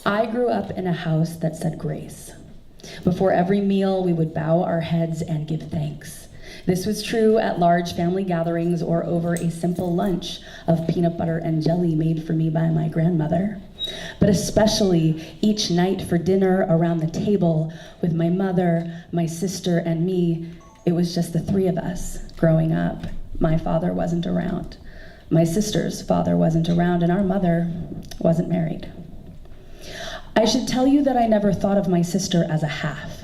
I grew up in a house that said grace. Before every meal, we would bow our heads and give thanks. This was true at large family gatherings or over a simple lunch of peanut butter and jelly made for me by my grandmother. But especially each night for dinner around the table with my mother, my sister, and me, it was just the three of us growing up. My father wasn't around. My sister's father wasn't around, and our mother wasn't married. I should tell you that I never thought of my sister as a half,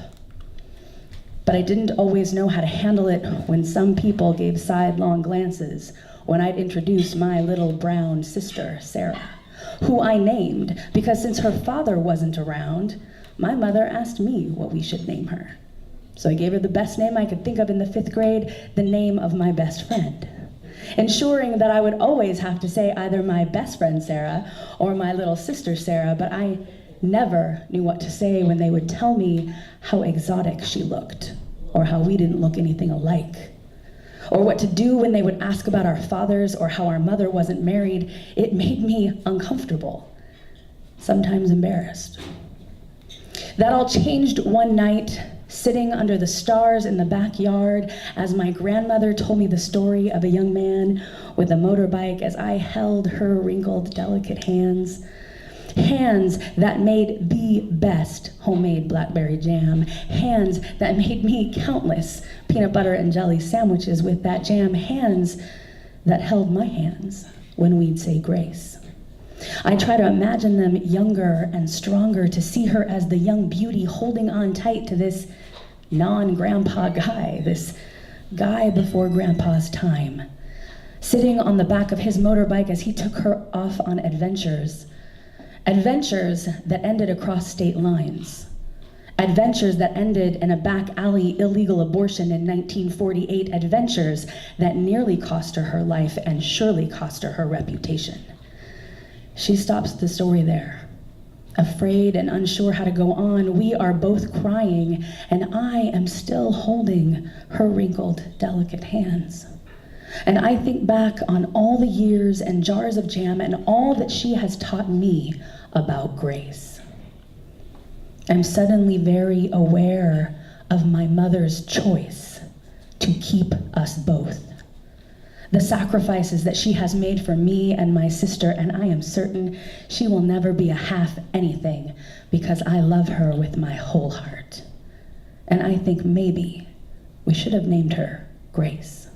but I didn't always know how to handle it when some people gave sidelong glances when I'd introduce my little brown sister, Sarah, who I named because since her father wasn't around, my mother asked me what we should name her. So I gave her the best name I could think of in the 5th grade, the name of my best friend, ensuring that I would always have to say either my best friend Sarah or my little sister Sarah, but I never knew what to say when they would tell me how exotic she looked, or how we didn't look anything alike, or what to do when they would ask about our fathers or how our mother wasn't married. It made me uncomfortable, sometimes embarrassed. That all changed one night, sitting under the stars in the backyard as my grandmother told me the story of a young man with a motorbike as I held her wrinkled, delicate hands. Hands that made the best homemade blackberry jam. Hands that made me countless peanut butter and jelly sandwiches with that jam. Hands that held my hands when we'd say grace. I try to imagine them younger and stronger, to see her as the young beauty holding on tight to this non-grandpa guy, this guy before grandpa's time, sitting on the back of his motorbike as he took her off on adventures. Adventures that ended across state lines. Adventures that ended in a back alley illegal abortion in 1948. Adventures that nearly cost her life and surely cost her reputation. She stops the story there. Afraid and unsure how to go on, we are both crying, and I am still holding her wrinkled, delicate hands. And I think back on all the years and jars of jam and all that she has taught me about grace. I'm suddenly very aware of my mother's choice to keep us both. The sacrifices that she has made for me and my sister, and I am certain she will never be a half anything because I love her with my whole heart. And I think maybe we should have named her Grace.